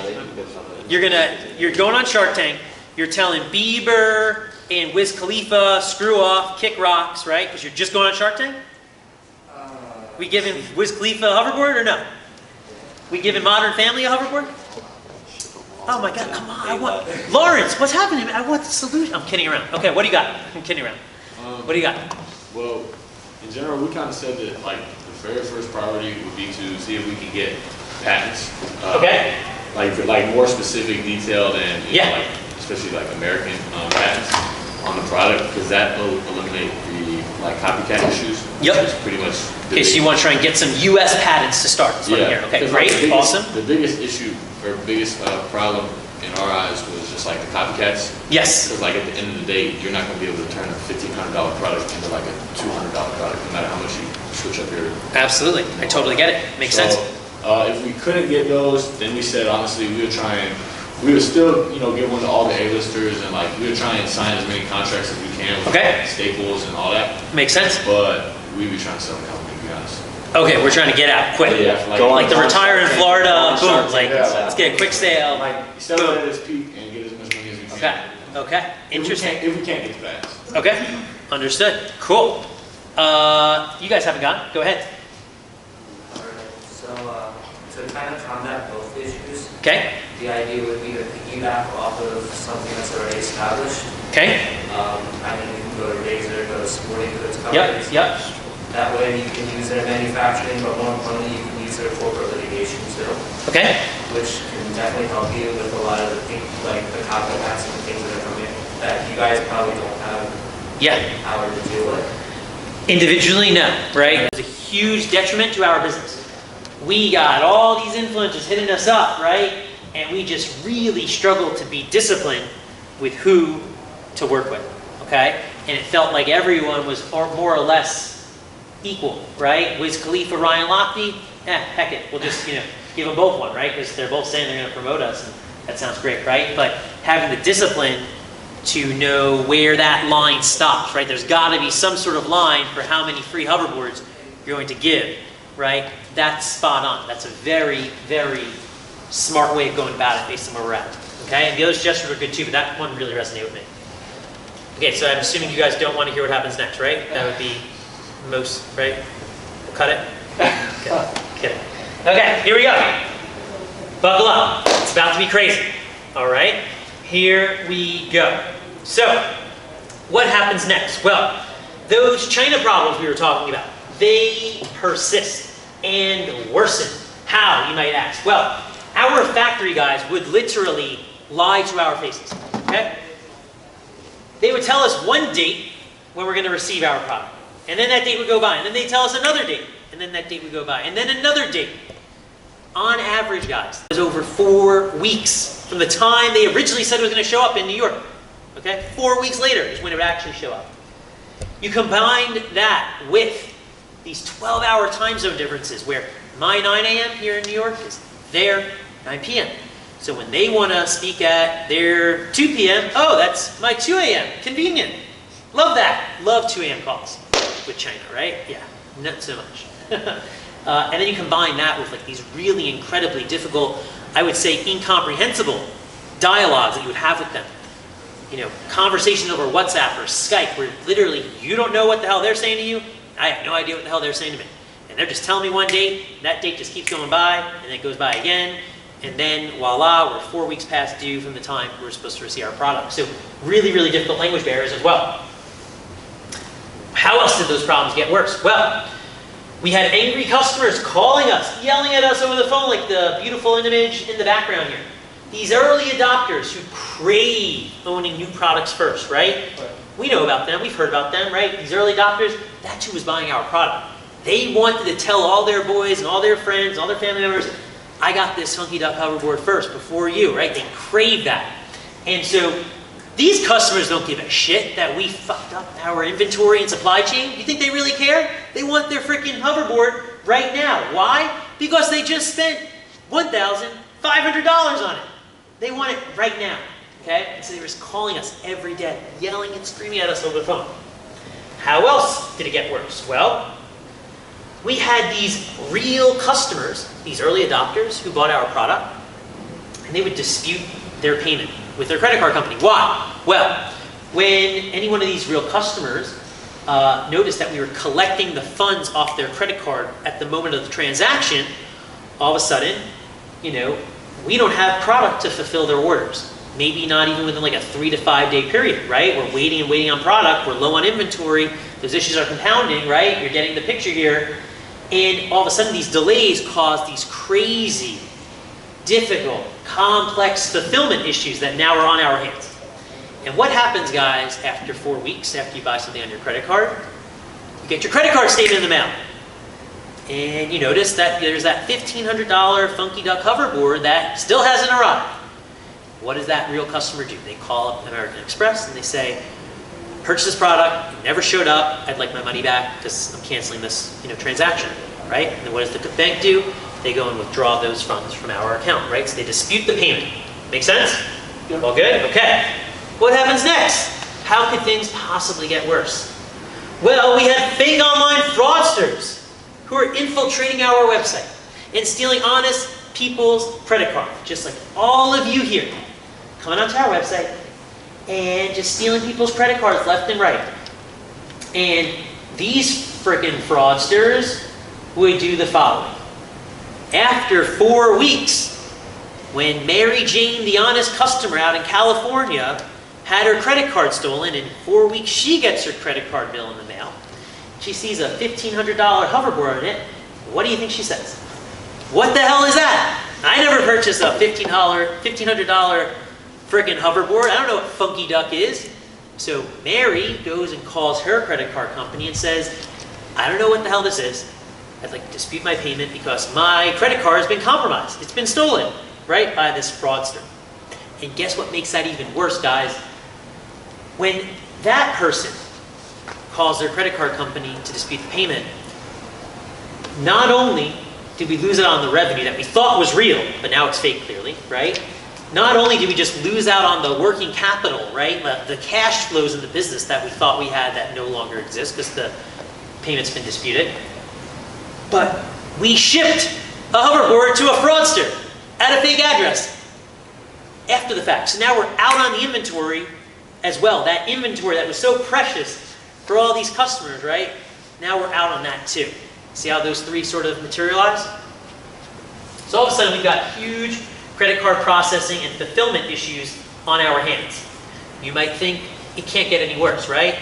You're going on Shark Tank. You're telling Bieber and Wiz Khalifa, screw off, kick rocks, right? Because you're just going on Shark Tank. We giving Wiz Khalifa a hoverboard or no? We giving Modern Family a hoverboard? Oh my God, come on! I want Lawrence. What's happening? I want the solution. I'm kidding around. Okay, what do you got? I'm kidding around. What do you got? Well, in general, we kind of said that like the very first priority would be to see if we can get patents. Okay. Like more specific, detailed, and you know, like especially like American patents on the product, because that will eliminate the like copycat issues. Yep. Which is pretty much. Okay, so you want to try and get some U.S. patents to start. That's what I'm hearing. Okay, great, awesome. The biggest issue or biggest problem in our eyes was just like the copycats. Yes. Because like at the end of the day, you're not going to be able to turn a $1,500 product into like a $200 product, no matter how much you switch up your. Absolutely, I totally get it. Makes sense. If we couldn't get those, then we said honestly we would try and we would still give one to all the A-listers, and like we would try and sign as many contracts as we can with like, Staples and all that. Makes sense. But we'd be trying to sell the company, to be honest. Okay, we're trying to get out quick. Yeah, like the retire in Florida, boom, like let's get a quick sale. Like sell it at its peak and get as much money as we can. Okay, interesting. If we can't get the fast. Okay, understood. Cool. You guys haven't gone? Go ahead. So to kind of combat both issues, Okay. the idea would be to piggyback off of something that's already established. Okay. I mean, you can go to Razor, go to sporting goods companies. Yep. That way you can use it in manufacturing, but more importantly, you can use it in corporate litigation too. Okay. Which can definitely help you with a lot of the things, like the copycats and the things that are coming that you guys probably don't have power to deal with. Individually, no, right? It's a huge detriment to our business. We got all these influencers hitting us up, right? And we just really struggle to be disciplined with who to work with, okay? And it felt like everyone was more or less equal, right? Wiz Khalifa, Ryan Lochte, heck it, we'll just give them both one, right? Because they're both saying they're going to promote us, and that sounds great, right? But having the discipline to know where that line stops, right? There's got to be some sort of line for how many free hoverboards you're going to give, right? That's spot on. That's a very, very smart way of going about it based on where we're at, okay? And the other suggestions were good too, but that one really resonated with me. Okay, so I'm assuming you guys don't want to hear what happens next, right? That would be most, right? We'll cut it? Okay. Okay, here we go. Buckle up. It's about to be crazy. All right? Here we go. So, what happens next? Well, those China problems we were talking about, they persist and worsen. How, you might ask? Well, our factory guys would literally lie to our faces, okay? They would tell us one date when we're going to receive our product. And then that date would go by. And then they'd tell us another date. And then that date would go by. And then another date. On average, guys, it was over 4 weeks from the time they originally said it was going to show up in New York. Okay? 4 weeks later is when it would actually show up. You combine that with these 12-hour time zone differences where my 9 a.m. here in New York is their 9 p.m. So when they want to speak at their 2 p.m., oh, that's my 2 a.m. Convenient. Love that. Love 2 a.m. calls with China, right? Yeah, not so much. And then you combine that with like these really incredibly difficult, I would say incomprehensible dialogues that you would have with them. Conversations over WhatsApp or Skype where literally you don't know what the hell they're saying to you. I have no idea what the hell they're saying to me. And they're just telling me one date, and that date just keeps going by, and then it goes by again. And then, voila, we're 4 weeks past due from the time we're supposed to receive our product. So really, really difficult language barriers as well. How else did those problems get worse? Well, we had angry customers calling us, yelling at us over the phone, like the beautiful image in the background here. These early adopters who crave owning new products first, right? We know about them, we've heard about them, right? These early adopters, that's who was buying our product. They wanted to tell all their boys and all their friends, all their family members, I got this Hunky Duck hoverboard first before you, right? They crave that. And so these customers don't give a shit that we fucked up our inventory and supply chain. You think they really care? They want their freaking hoverboard right now. Why? Because they just spent $1,500 on it. They want it right now, okay? And so they were just calling us every day, yelling and screaming at us over the phone. How else did it get worse? Well, we had these real customers, these early adopters who bought our product, and they would dispute their payment with their credit card company. Why? Well, when any one of these real customers noticed that we were collecting the funds off their credit card at the moment of the transaction, all of a sudden, we don't have product to fulfill their orders. Maybe not even within like a 3 to 5 day period, right? We're waiting and waiting on product. We're low on inventory. Those issues are compounding, right? You're getting the picture here. And all of a sudden, these delays cause these crazy, difficult, complex fulfillment issues that now are on our hands. And what happens, guys, after 4 weeks, after you buy something on your credit card? You get your credit card statement in the mail. And you notice that there's that $1,500 Funky Duck hoverboard that still hasn't arrived. What does that real customer do? They call up American Express and they say, purchase this product, it never showed up, I'd like my money back because I'm canceling this transaction, right? And then what does the bank do? They go and withdraw those funds from our account, right? So they dispute the payment. Make sense? Yep. All good? Okay. What happens next? How could things possibly get worse? Well, we had fake online fraudsters who are infiltrating our website and stealing honest people's credit cards, just like all of you here, coming onto our website and just stealing people's credit cards left and right. And these frickin' fraudsters would do the following. After 4 weeks, when Mary Jane, the honest customer out in California, had her credit card stolen, in 4 weeks she gets her credit card bill in the mail. She sees a $1,500 hoverboard on it. What do you think she says? What the hell is that? I never purchased a $1,500 frickin' hoverboard. I don't know what Funky Duck is. So Mary goes and calls her credit card company and says, I don't know what the hell this is. I'd like to dispute my payment because my credit card has been compromised. It's been stolen, right, by this fraudster. And guess what makes that even worse, guys? When that person calls their credit card company to dispute the payment, not only did we lose out on the revenue that we thought was real, but now it's fake clearly, right? Not only did we just lose out on the working capital, right? The cash flows in the business that we thought we had that no longer exist because the payment's been disputed, but we shipped a hoverboard to a fraudster at a fake address after the fact. So now we're out on the inventory as well. That inventory that was so precious for all these customers, right? Now we're out on that too. See how those three sort of materialize? So all of a sudden we've got huge credit card processing and fulfillment issues on our hands. You might think it can't get any worse, right?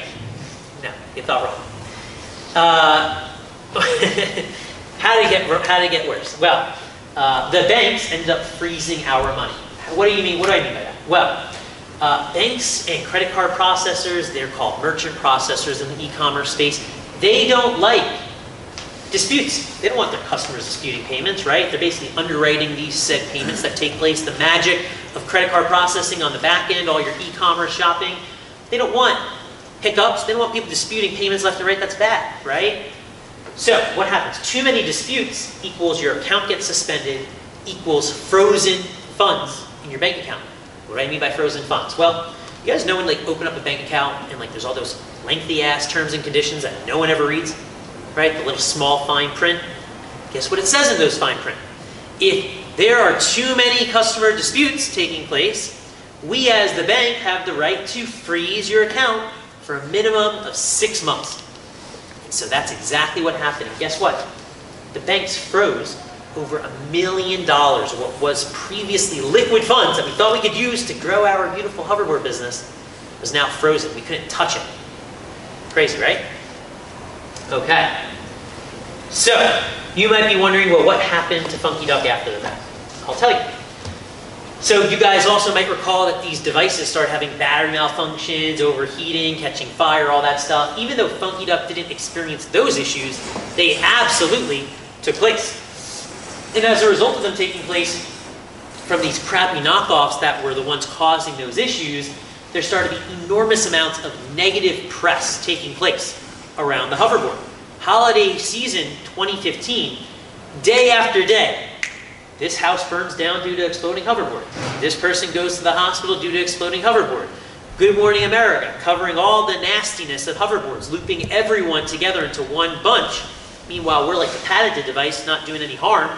No, you thought wrong. How did it get worse? Well, the banks ended up freezing our money. What do you mean? What do I mean by that? Well, banks and credit card processors, they're called merchant processors in the e-commerce space. They don't like disputes. They don't want their customers disputing payments, right? They're basically underwriting these said payments that take place. The magic of credit card processing on the back end, all your e-commerce shopping. They don't want hiccups. They don't want people disputing payments left and right. That's bad, right? So what happens? Too many disputes equals your account gets suspended, equals frozen funds in your bank account. What do I mean by frozen funds? Well, you guys know when like open up a bank account and like there's all those lengthy ass terms and conditions that no one ever reads, right? The little small fine print. Guess what it says in those fine print? If there are too many customer disputes taking place, we as the bank have the right to freeze your account for a minimum of 6 months. And so that's exactly what happened. And guess what? The banks froze over $1 million of what was previously liquid funds that we thought we could use to grow our beautiful hoverboard business was now frozen. We couldn't touch it. Crazy, right? Okay. So, you might be wondering, well, what happened to Funky Duck after the fact? I'll tell you. So you guys also might recall that these devices started having battery malfunctions, overheating, catching fire, all that stuff. Even though Funky Duck didn't experience those issues, they absolutely took place. And as a result of them taking place from these crappy knockoffs that were the ones causing those issues, there started to be enormous amounts of negative press taking place around the hoverboard. Holiday season 2015, day after day, this house burns down due to exploding hoverboard. This person goes to the hospital due to exploding hoverboard. Good Morning America, covering all the nastiness of hoverboards, looping everyone together into one bunch. Meanwhile, we're like the patented device, not doing any harm,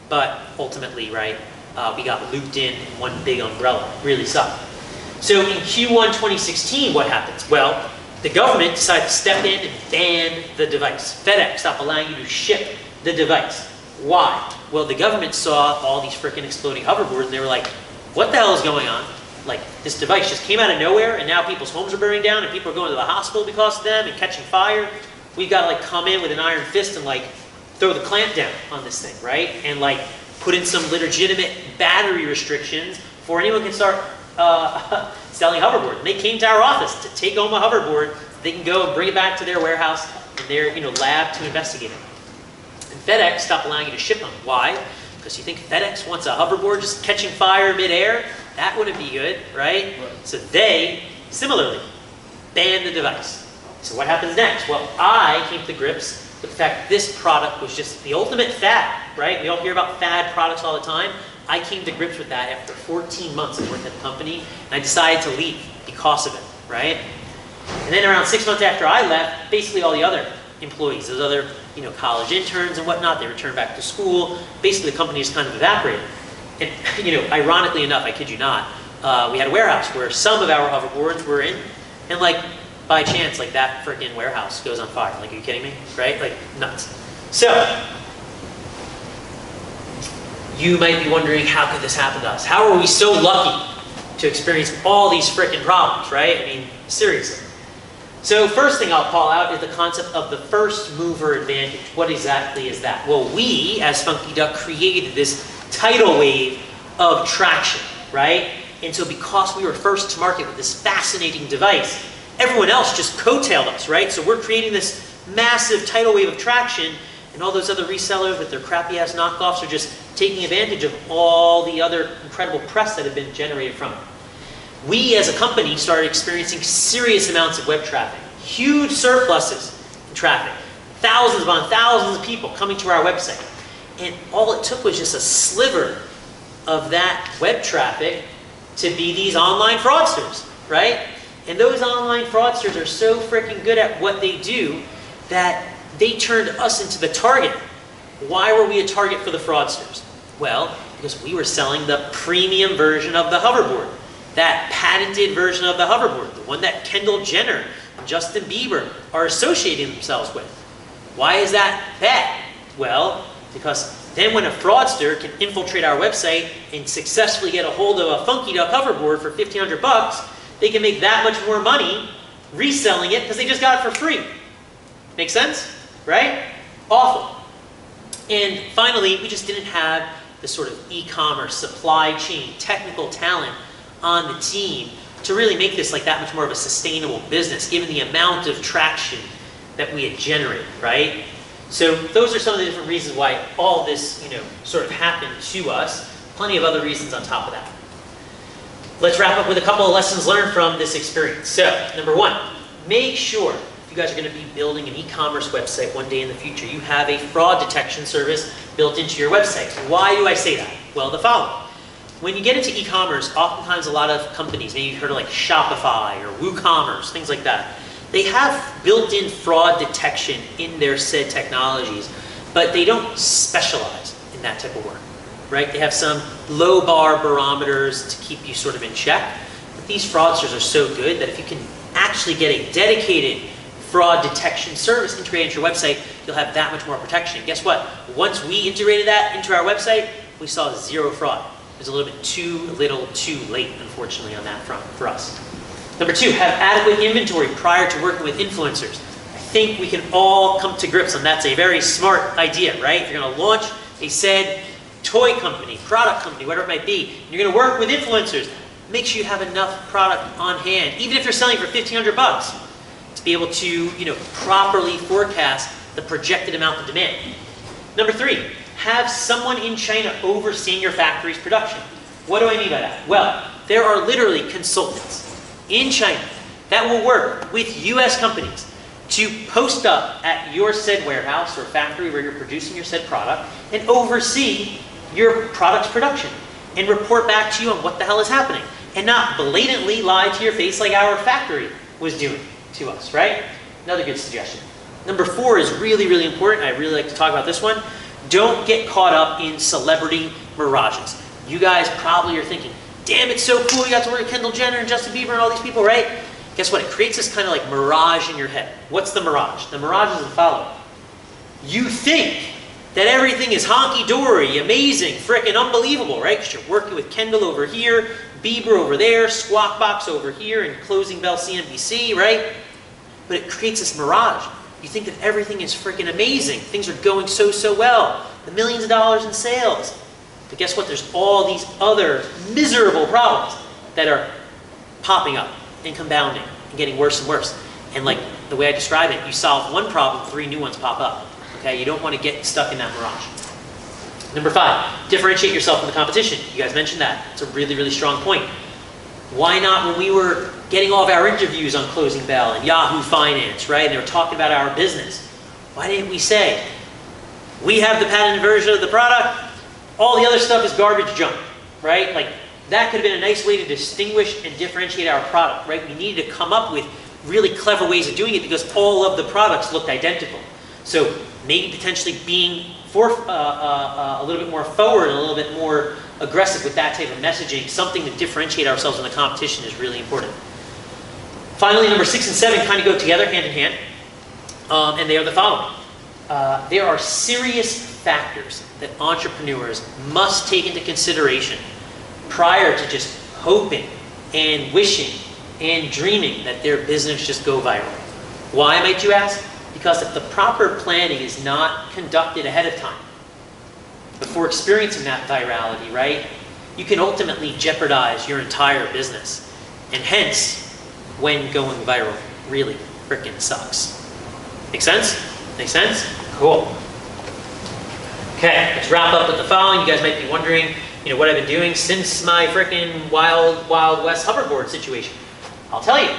but ultimately, right, we got looped in one big umbrella. Really sucked. So in Q1 2016, what happens? Well, the government decided to step in and ban the device. FedEx stopped allowing you to ship the device. Why? Well, the government saw all these freaking exploding hoverboards, and they were like, what the hell is going on? Like, this device just came out of nowhere, and now people's homes are burning down, and people are going to the hospital because of them and catching fire. We've got to like come in with an iron fist and like throw the clamp down on this thing, right? And like put in some legitimate battery restrictions before anyone can start selling hoverboards. And they came to our office to take home a hoverboard. They can go and bring it back to their warehouse and their lab to investigate it. And FedEx stopped allowing you to ship them. Why? Because you think FedEx wants a hoverboard just catching fire midair? That wouldn't be good, right? So they, similarly, banned the device. So what happens next? Well, I came to grips with the fact this product was just the ultimate fad, right? We all hear about fad products all the time. I came to grips with that after 14 months of working at the company, and I decided to leave because of it, right? And then around 6 months after I left, basically all the other employees, those other college interns and whatnot, they returned back to school. Basically, the company just kind of evaporated. And ironically enough, I kid you not, we had a warehouse where some of our hoverboards were in, and like by chance, like that freaking warehouse goes on fire. Like, are you kidding me? Right? Like nuts. So you might be wondering, how could this happen to us? How are we so lucky to experience all these freaking problems, right? I mean, seriously. So first thing I'll call out is the concept of the first mover advantage. What exactly is that? Well, we, as Funky Duck, created this tidal wave of traction, right? And so because we were first to market with this fascinating device, everyone else just coattailed us, right? So we're creating this massive tidal wave of traction, and all those other resellers with their crappy-ass knockoffs are just taking advantage of all the other incredible press that had been generated from it. We, as a company, started experiencing serious amounts of web traffic, huge surpluses in traffic, thousands upon thousands of people coming to our website. And all it took was just a sliver of that web traffic to be these online fraudsters, right? And those online fraudsters are so freaking good at what they do that they turned us into the target. Why were we a target for the fraudsters? Well, because we were selling the premium version of the hoverboard, that patented version of the hoverboard, the one that Kendall Jenner and Justin Bieber are associating themselves with. Why is that bad? Well, because then when a fraudster can infiltrate our website and successfully get a hold of a Funky Duck hoverboard for $1,500, they can make that much more money reselling it because they just got it for free. Make sense? Right? Awful. And finally, we just didn't have the sort of e-commerce, supply chain, technical talent on the team to really make this like that much more of a sustainable business, given the amount of traction that we had generated, right? So those are some of the different reasons why all this, sort of happened to us. Plenty of other reasons on top of that. Let's wrap up with a couple of lessons learned from this experience. So, number one, make sure if you guys are going to be building an e-commerce website one day in the future, you have a fraud detection service built into your website. Why do I say that? Well, the following. When you get into e-commerce, oftentimes a lot of companies, maybe you've heard of like Shopify or WooCommerce, things like that, they have built-in fraud detection in their said technologies, but they don't specialize in that type of work, right? They have some low bar barometers to keep you sort of in check, but these fraudsters are so good that if you can actually get a dedicated fraud detection service integrated into your website, you'll have that much more protection. And guess what? Once we integrated that into our website, we saw zero fraud. It was a little bit too late, unfortunately, on that front for us. Number two, have adequate inventory prior to working with influencers. I think we can all come to grips on that's a very smart idea, right? If you're going to launch a said toy company, product company, whatever it might be, and you're going to work with influencers, make sure you have enough product on hand, even if you're selling for $1,500, to be able to, properly forecast the projected amount of demand. Number three, have someone in China overseeing your factory's production. What do I mean by that? Well, there are literally consultants in China that will work with US companies to post up at your said warehouse or factory where you're producing your said product and oversee your product's production and report back to you on what the hell is happening. and not blatantly lie to your face like our factory was doing to us, right? Another good suggestion. Number 4 is really, really important. I really like to talk about this one. Don't get caught up in celebrity mirages. You guys probably are thinking, damn, it's so cool, you got to work with Kendall Jenner and Justin Bieber and all these people, right? Guess what? It creates this kind of like mirage in your head. What's the mirage? The mirage is the following. You think that everything is honky-dory, amazing, frickin' unbelievable, right? Because you're working with Kendall over here, Bieber over there, Squawk Box over here, and Closing Bell CNBC, right? But it creates this mirage. You think that everything is frickin' amazing. Things are going so, so well. The millions of dollars in sales. But guess what? There's all these other miserable problems that are popping up and compounding and getting worse and worse. And like the way I describe it, you solve one problem, 3 new ones pop up. Okay, you don't want to get stuck in that mirage. Number 5, differentiate yourself from the competition. You guys mentioned that. It's a really, really strong point. Why not when we were getting all of our interviews on Closing Bell and Yahoo Finance, right? And they were talking about our business. Why didn't we say, we have the patented version of the product, all the other stuff is garbage junk, right? Like, that could have been a nice way to distinguish and differentiate our product, right? We needed to come up with really clever ways of doing it because all of the products looked identical. So maybe potentially being a little bit more forward and a little bit more aggressive with that type of messaging, something to differentiate ourselves in the competition is really important. Finally, number 6 and 7 kind of go together hand in hand, and they are the following. There are serious factors that entrepreneurs must take into consideration prior to just hoping and wishing and dreaming that their business just go viral. Why, might you ask? Because if the proper planning is not conducted ahead of time, before experiencing that virality, right, you can ultimately jeopardize your entire business. And hence, when going viral really frickin' sucks. Make sense? Make sense? Cool. Okay, let's wrap up with the following. You guys might be wondering, what I've been doing since my frickin' Wild West hoverboard situation. I'll tell you.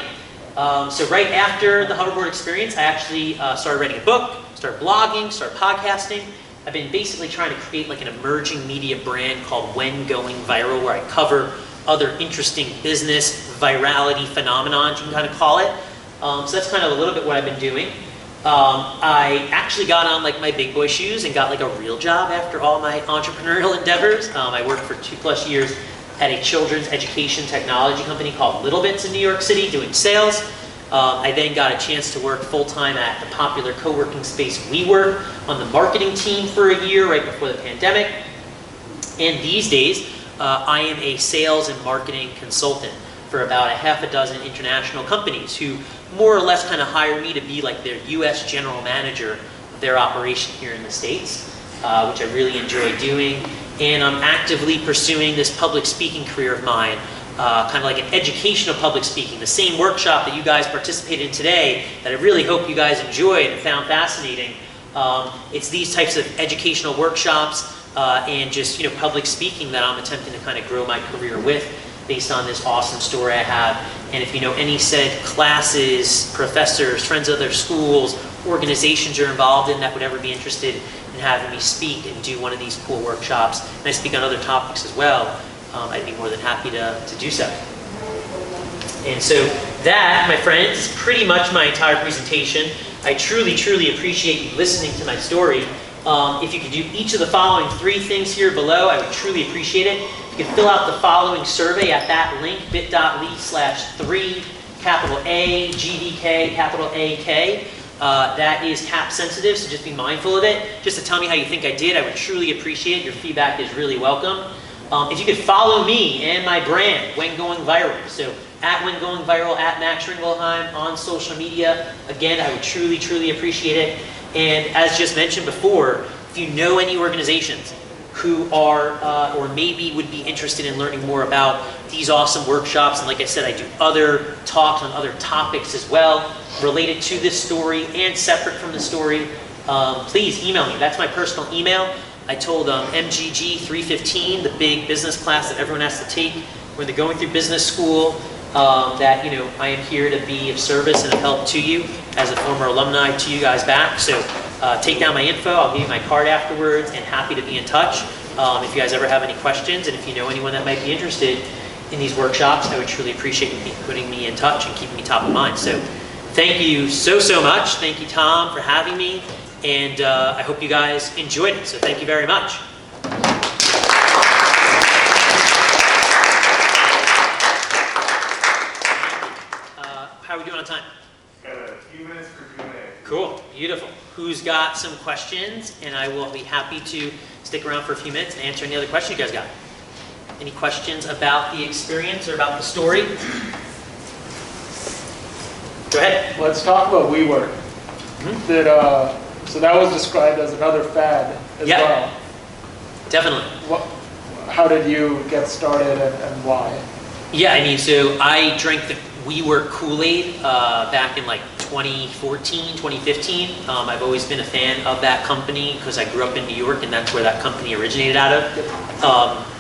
So right after the hoverboard experience, I actually started writing a book, started blogging, started podcasting. I've been basically trying to create like an emerging media brand called When Going Viral, where I cover other interesting business virality phenomenons, you can kind of call it. So that's kind of a little bit what I've been doing. I actually got on like my big boy shoes and got like a real job after all my entrepreneurial endeavors. I worked for 2+ years at a children's education technology company called Little Bits in New York City doing sales. I then got a chance to work full-time at the popular co-working space Wework on the marketing team for a year right before the pandemic. And these days, I am a sales and marketing consultant for about a half a dozen international companies who more or less kind of hire me to be like their US general manager of their operation here in the States, which I really enjoy doing. And I'm actively pursuing this public speaking career of mine, kind of like an educational public speaking, the same workshop that you guys participated in today that I really hope you guys enjoyed and found fascinating. It's these types of educational workshops and just public speaking that I'm attempting to kind of grow my career with based on this awesome story I have. And if you know any said classes, professors, friends of other schools, organizations you're involved in that would ever be interested in having me speak and do one of these cool workshops, and I speak on other topics as well, I'd be more than happy to do so. And so that, my friends, is pretty much my entire presentation. I truly, truly appreciate you listening to my story. If you could do each of the following 3 things here below, I would truly appreciate it. You can fill out the following survey at that link, bit.ly/3, capital A, GDK, capital AK. That is cap sensitive, so just be mindful of it. Just to tell me how you think I did, I would truly appreciate it. Your feedback is really welcome. If you could follow me and my brand, When Going Viral, so at When Going Viral, at Max Ringelheim on social media, again, I would truly, truly appreciate it. And as just mentioned before, if you know any organizations who are, or maybe would be interested in learning more about these awesome workshops, and like I said, I do other talks on other topics as well, related to this story and separate from the story, please email me. That's my personal email. I told MGG315, the big business class that everyone has to take when they're going through business school, that I am here to be of service and of help to you as a former alumni to you guys back. So take down my info. I'll give you my card afterwards, and happy to be in touch if you guys ever have any questions, and if you know anyone that might be interested in these workshops. I would truly appreciate you putting me in touch and keeping me top of mind. So thank you so much. Thank you, Tom, for having me. And I hope you guys enjoyed it. So thank you very much. How are we doing on time? Got a few minutes for Q&A. Cool, beautiful. Who's got some questions? And I will be happy to stick around for a few minutes and answer any other questions you guys got. Any questions about the experience or about the story? Go ahead. Let's talk about Wework. So that was described as another fad as well. Definitely. How did you get started and why? Yeah, I mean, so I drank the Wework Kool-Aid back in like 2014, 2015. I've always been a fan of that company because I grew up in New York and that's where that company originated out of.